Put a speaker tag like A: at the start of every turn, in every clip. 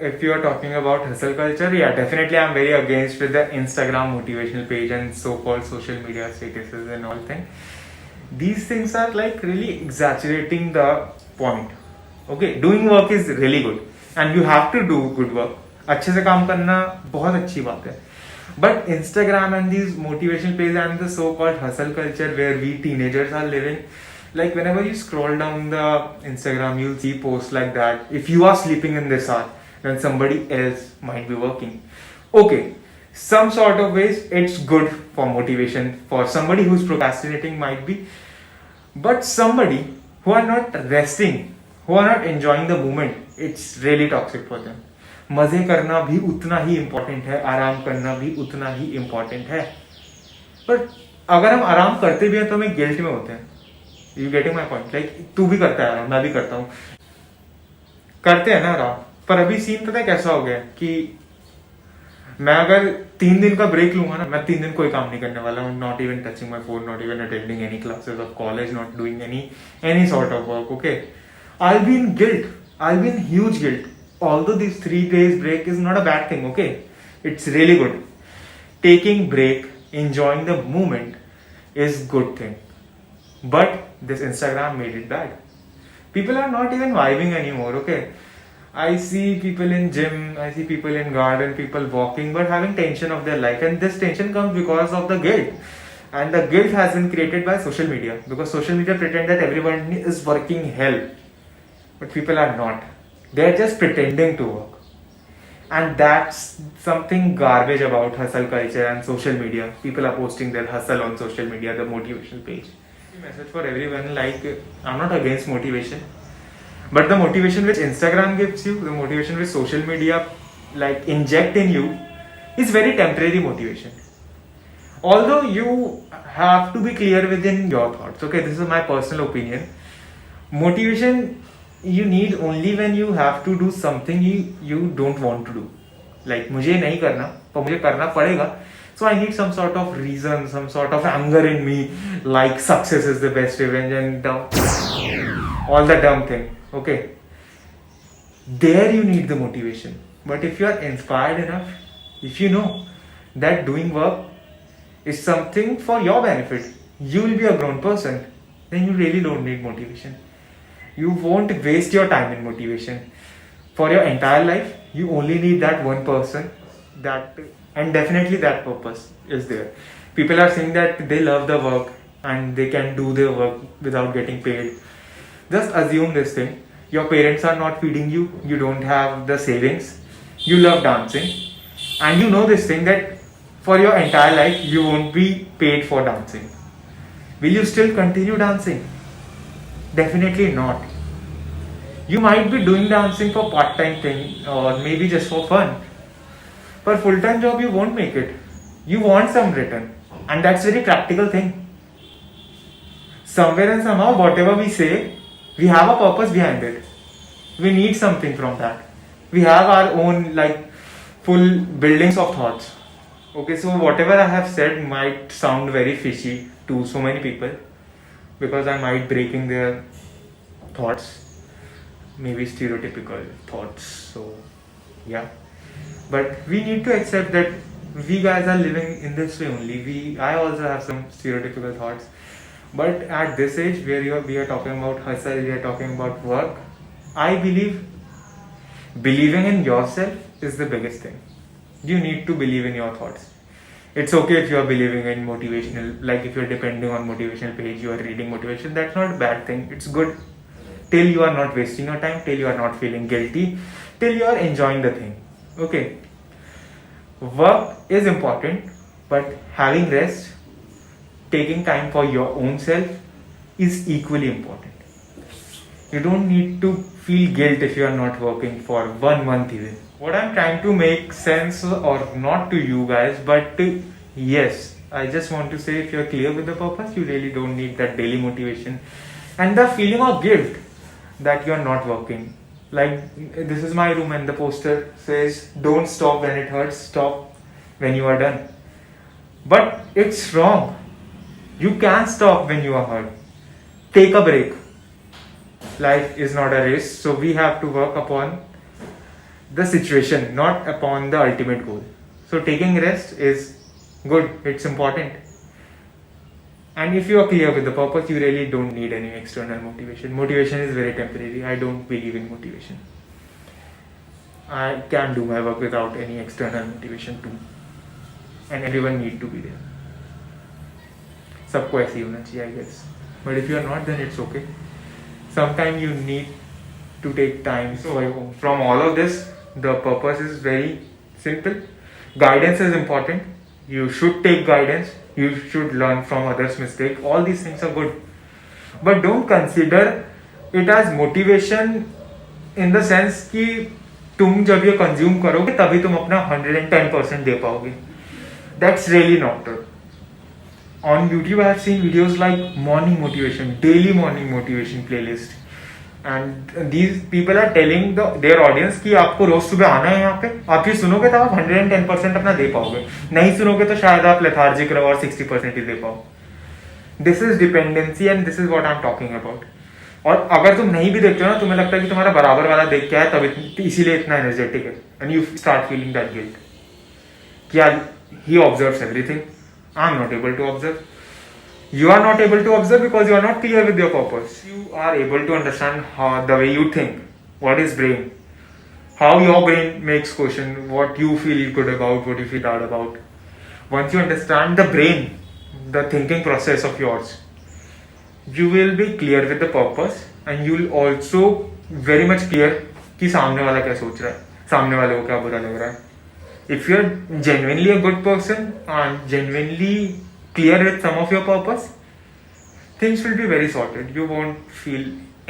A: if you are talking about hustle culture, yeah, definitely I'm very against with the Instagram motivational page and so-called social media statuses and all thing. These things are like really exaggerating the point. Okay, doing work is really good and you have to do good work. अच्छे से काम करना बहुत अच्छी बात है. But Instagram and these motivational pages and the so-called hustle culture where we teenagers are living, like whenever you scroll down the Instagram, you'll see posts like that. If you are sleeping in this hour, then somebody else might be working. Okay, some sort of ways it's good for motivation for somebody who's procrastinating might be, but somebody who are not resting, who are not enjoying the moment, it's really toxic for them. मजे करना भी उतना ही important है, आराम करना भी उतना ही important है. बट अगर हम आराम करते भी हैं तो हमें गिल्ट में होते हैं. You getting my point? Like तू भी करता है आराम, मैं भी करता हूँ, करते हैं ना आराम. पर अभी सीन पता है कैसा हो गया कि मैं अगर 3 दिन का ब्रेक लूंगा ना, मैं 3 दिन कोई काम नहीं करने वाला हूँ. Not even touching my phone, not even attending any classes of college, not doing any sort of work. Okay, I will be in guilt, I will be in huge guilt. Although this 3 days break is not a bad thing, okay? It's really good. Taking break, enjoying the moment is good thing. But this Instagram made it bad. People are not even vibing anymore, okay? I see people in gym, I see people in garden, people walking but having tension of their life, and this tension comes because of the guilt. And the guilt has been created by social media, because social media pretend that everyone is working hell, but people are not. They're just pretending to work. And that's something garbage about hustle culture and social media. People are posting their hustle on social media, the motivational page. Message for everyone, like, I'm not against motivation, but the motivation which Instagram gives you, the motivation which social media like inject in you, is very temporary motivation. Although you have to be clear within your thoughts. Okay, this is my personal opinion. Motivation you need only when you have to do something you don't want to do. Like मुझे नहीं करना पर मुझे करना पड़ेगा, so I need some sort of reason, some sort of anger in me, like success is the best revenge and all the dumb thing. Okay, there you need the motivation. But if you are inspired enough, if you know that doing work is something for your benefit, you will be a grown person, then you really don't need motivation. You won't waste your time in motivation. For your entire life, you only need that one person, that, and definitely that purpose is there. People are saying that they love the work and they can do their work without getting paid. Just assume this thing. Your parents are not feeding you, you don't have the savings, you love dancing, and you know this thing that for your entire life you won't be paid for dancing. Will you still continue dancing? Definitely not. You might be doing dancing for part-time thing or maybe just for fun. For full-time job you won't make it. You want some return, and that's very practical thing. Somewhere and somehow whatever we say, we have a purpose behind it. We need something from that. We have our own like full buildings of thoughts. Okay, so whatever I have said might sound very fishy to so many people, because I might breaking their thoughts, maybe stereotypical thoughs. So yeah, but we need to accept that we guys are living in this way only. I also have some stereotypical thoughts, but at this age where we are talking about hustle, we are talking about work, I believe believing in yourself is the biggest thing. You need to believe in your thoughts. It's okay if you are believing in motivational, like if you're depending on motivational page, you are reading motivation, that's not a bad thing. It's good till you are not wasting your time, till you are not feeling guilty, till you are enjoying the thing. Okay, work is important, but having rest, taking time for your own self is equally important. You don't need to feel guilt if you are not working for 1 month even. What I'm trying to make sense or not to you guys, but yes, I just want to say if you're clear with the purpose, you really don't need that daily motivation and the feeling of guilt that you're not working. Like this is my room and the poster says don't stop when it hurts, stop when you are done. But it's wrong. You can stop when you are hurt. Take a break. Life is not a race, so we have to work upon the situation, not upon the ultimate goal. So taking rest is good, it's important. And if you are clear with the purpose, you really don't need any external motivation. Motivation is very temporary. I don't believe in motivation. I can do my work without any external motivation too. And everyone need to be there. सबको ऐसे ही होना चाहिए, I guess. But if you are not, then it's okay. Sometimes you need to take time. So from all of this, the purpose is very simple. Guidance is important. You should take guidance. You should learn from others' mistakes. All these things are good. But don't consider it as motivation in the sense कि तुम जब ये consume करोगे तभी तुम अपना 110% दे पाओगे. That's really not true. On YouTube, I have seen videos like morning motivation, daily morning motivation playlist. And these people are telling their audience कि आपको रोज सुबह आना है यहाँ पे, आप ये सुनोगे तो आप 110% अपना दे पाओगे, नहीं सुनोगे तो शायद आप लेथार्जिक रहो और 60% ही दे पाओ. This is dependency and this is what I am talking about. और अगर तुम नहीं भी देखते हो ना, तुम्हें लगता है कि तुम्हारा बराबर वाला देख क्या है तब इसीलिए इतना एनर्जेटिक है, and you start feeling that guilt कि यार he observes everything, I am not able to observe. You are not able to observe because you are not clear with your purpose. You are able to understand how the way you think. What is brain? How your brain makes question. What you feel good about. What you feel bad about. Once you understand the brain, the thinking process of yours, you will be clear with the purpose, and you will also very much clear कि सामने वाला क्या सोच रहा है, सामने वाले को क्या बुरा लग रहा है. If you are genuinely a good person and genuinely clear with some of your purpose, things will be very sorted. You won't feel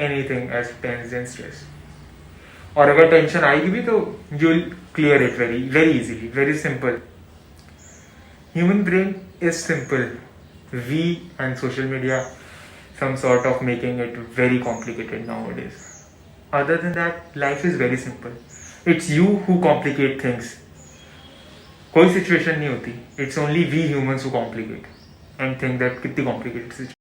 A: anything as tense and stress. और अगर टेंशन आएगी भी तो you will clear it very very easily, very simple. Human brain is simple. We and social media some sort of making it very complicated nowadays. Other than that, life is very simple. It's you who complicate things. कोई situation नहीं होती. It's only we humans who complicate and think that कितनी complicated situation